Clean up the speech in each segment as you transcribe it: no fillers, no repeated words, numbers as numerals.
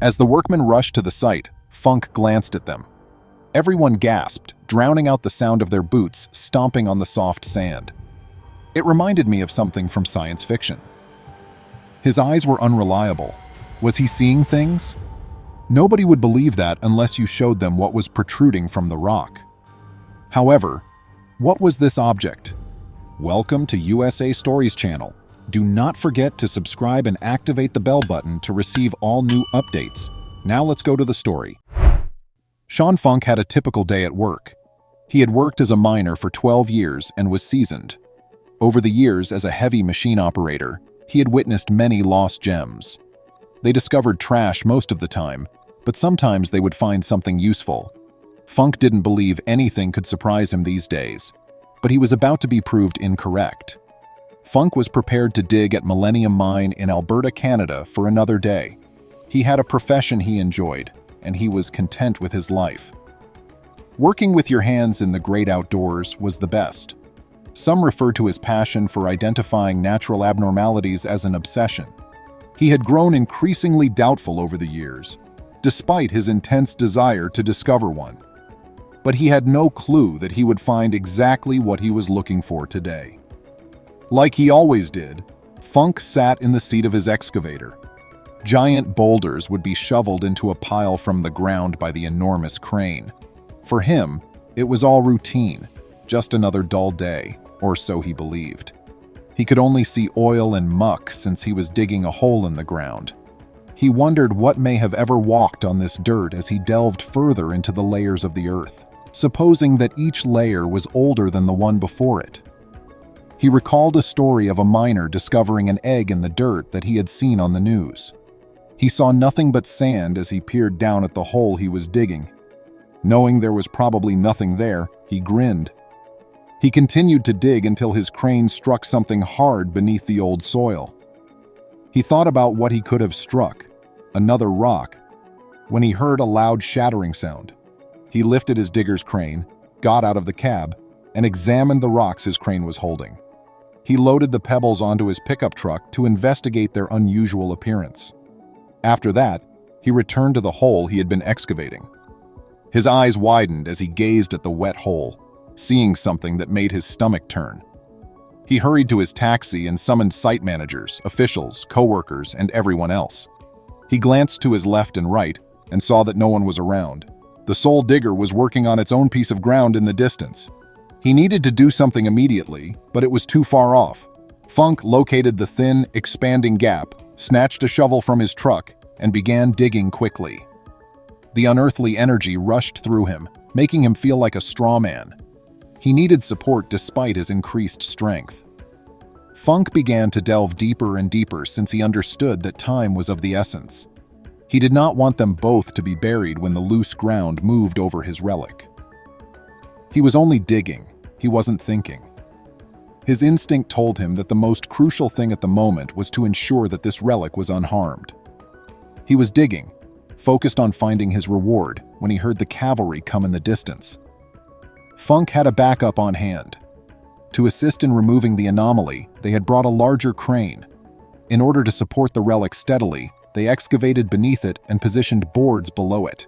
As the workmen rushed to the site, Funk glanced at them. Everyone gasped, drowning out the sound of their boots stomping on the soft sand. It reminded me of something from science fiction. His eyes were unreliable. Was he seeing things? Nobody would believe that unless you showed them what was protruding from the rock. However, what was this object? Welcome to USA Stories channel. Do not forget to subscribe and activate the bell button to receive all new updates. Now let's go to the story. Sean Funk had a typical day at work. He had worked as a miner for 12 years and was seasoned. Over the years as a heavy machine operator, he had witnessed many lost gems. They discovered trash most of the time, but sometimes they would find something useful. Funk didn't believe anything could surprise him these days, but he was about to be proved incorrect. Funk was prepared to dig at Millennium Mine in Alberta, Canada for another day. He had a profession he enjoyed, and he was content with his life. Working with your hands in the great outdoors was the best. Some refer to his passion for identifying natural abnormalities as an obsession. He had grown increasingly doubtful over the years, despite his intense desire to discover one. But he had no clue that he would find exactly what he was looking for today. Like he always did, Funk sat in the seat of his excavator. Giant boulders would be shoveled into a pile from the ground by the enormous crane. For him, it was all routine, just another dull day, or so he believed. He could only see oil and muck since he was digging a hole in the ground. He wondered what may have ever walked on this dirt as he delved further into the layers of the earth, supposing that each layer was older than the one before it. He recalled a story of a miner discovering an egg in the dirt that he had seen on the news. He saw nothing but sand as he peered down at the hole he was digging. Knowing there was probably nothing there, he grinned. He continued to dig until his crane struck something hard beneath the old soil. He thought about what he could have struck, another rock, when he heard a loud shattering sound. He lifted his digger's crane, got out of the cab, and examined the rocks his crane was holding. He loaded the pebbles onto his pickup truck to investigate their unusual appearance. After that, he returned to the hole he had been excavating. His eyes widened as he gazed at the wet hole, seeing something that made his stomach turn. He hurried to his taxi and summoned site managers, officials, co-workers, and everyone else. He glanced to his left and right and saw that no one was around. The sole digger was working on its own piece of ground in the distance. He needed to do something immediately, but it was too far off. Funk located the thin, expanding gap, snatched a shovel from his truck, and began digging quickly. The unearthly energy rushed through him, making him feel like a straw man. He needed support despite his increased strength. Funk began to delve deeper and deeper since he understood that time was of the essence. He did not want them both to be buried when the loose ground moved over his relic. He was only digging, he wasn't thinking. His instinct told him that the most crucial thing at the moment was to ensure that this relic was unharmed. He was digging, focused on finding his reward, when he heard the cavalry come in the distance. Funk had a backup on hand. To assist in removing the anomaly, they had brought a larger crane. In order to support the relic steadily, they excavated beneath it and positioned boards below it.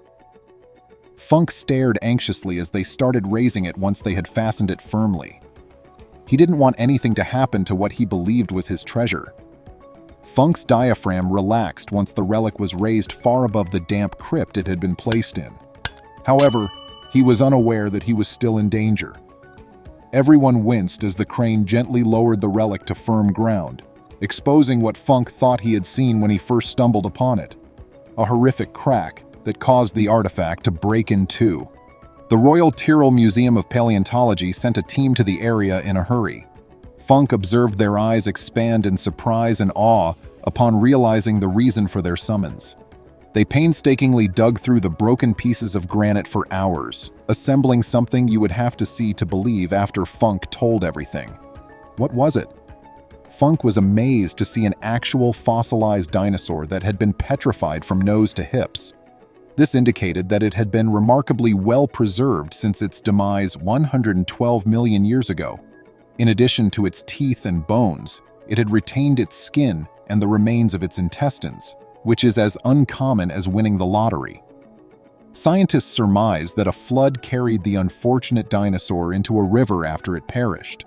Funk stared anxiously as they started raising it once they had fastened it firmly. He didn't want anything to happen to what he believed was his treasure. Funk's diaphragm relaxed once the relic was raised far above the damp crypt it had been placed in. However, he was unaware that he was still in danger. Everyone winced as the crane gently lowered the relic to firm ground, exposing what Funk thought he had seen when he first stumbled upon it: a horrific crack that caused the artifact to break in two. The Royal Tyrrell Museum of Paleontology sent a team to the area in a hurry. Funk observed their eyes expand in surprise and awe upon realizing the reason for their summons. They painstakingly dug through the broken pieces of granite for hours, assembling something you would have to see to believe after Funk told everything. What was it? Funk was amazed to see an actual fossilized dinosaur that had been petrified from nose to hips. This indicated that it had been remarkably well preserved since its demise 112 million years ago. In addition to its teeth and bones, it had retained its skin and the remains of its intestines, which is as uncommon as winning the lottery. Scientists surmise that a flood carried the unfortunate dinosaur into a river after it perished.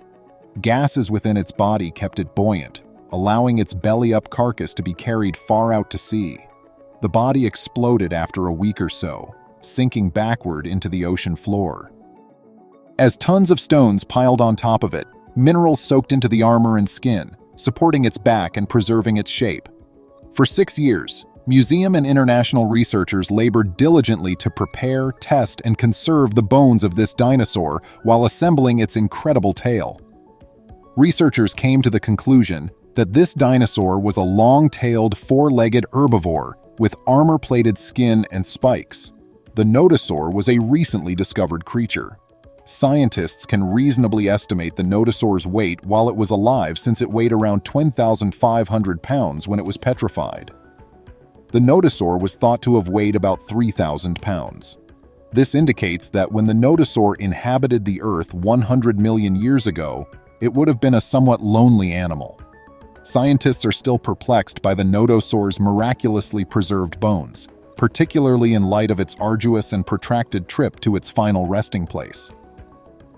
Gases within its body kept it buoyant, allowing its belly-up carcass to be carried far out to sea. The body exploded after a week or so, sinking backward into the ocean floor. As tons of stones piled on top of it, minerals soaked into the armor and skin, supporting its back and preserving its shape. For 6 years, museum and international researchers labored diligently to prepare, test, and conserve the bones of this dinosaur while assembling its incredible tail. Researchers came to the conclusion that this dinosaur was a long-tailed, four-legged herbivore with armor-plated skin and spikes. The nodosaur was a recently discovered creature. Scientists can reasonably estimate the nodosaur's weight while it was alive, since it weighed around 10,500 pounds when it was petrified. The nodosaur was thought to have weighed about 3,000 pounds. This indicates that when the nodosaur inhabited the Earth 100 million years ago, it would have been a somewhat lonely animal. Scientists are still perplexed by the nodosaur's miraculously preserved bones, particularly in light of its arduous and protracted trip to its final resting place.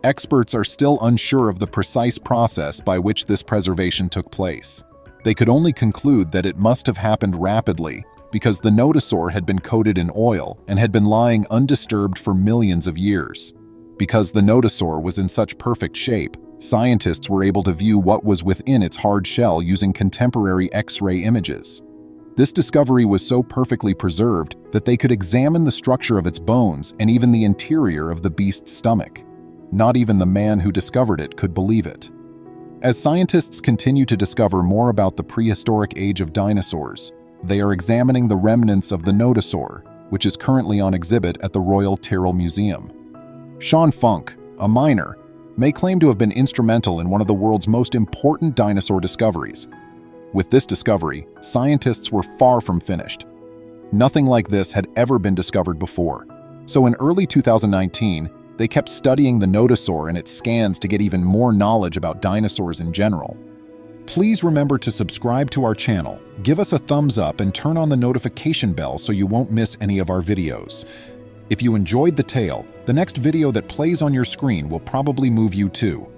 Experts are still unsure of the precise process by which this preservation took place. They could only conclude that it must have happened rapidly because the nodosaur had been coated in oil and had been lying undisturbed for millions of years. Because the nodosaur was in such perfect shape, scientists were able to view what was within its hard shell using contemporary X-ray images. This discovery was so perfectly preserved that they could examine the structure of its bones and even the interior of the beast's stomach. Not even the man who discovered it could believe it. As scientists continue to discover more about the prehistoric age of dinosaurs, they are examining the remnants of the nodosaur, which is currently on exhibit at the Royal Tyrrell Museum. Sean Funk, a miner, may claim to have been instrumental in one of the world's most important dinosaur discoveries. With this discovery, scientists were far from finished. Nothing like this had ever been discovered before. So in early 2019, they kept studying the nodosaur and its scans to get even more knowledge about dinosaurs in general. Please remember to subscribe to our channel, give us a thumbs up, and turn on the notification bell so you won't miss any of our videos. If you enjoyed the tale, the next video that plays on your screen will probably move you too.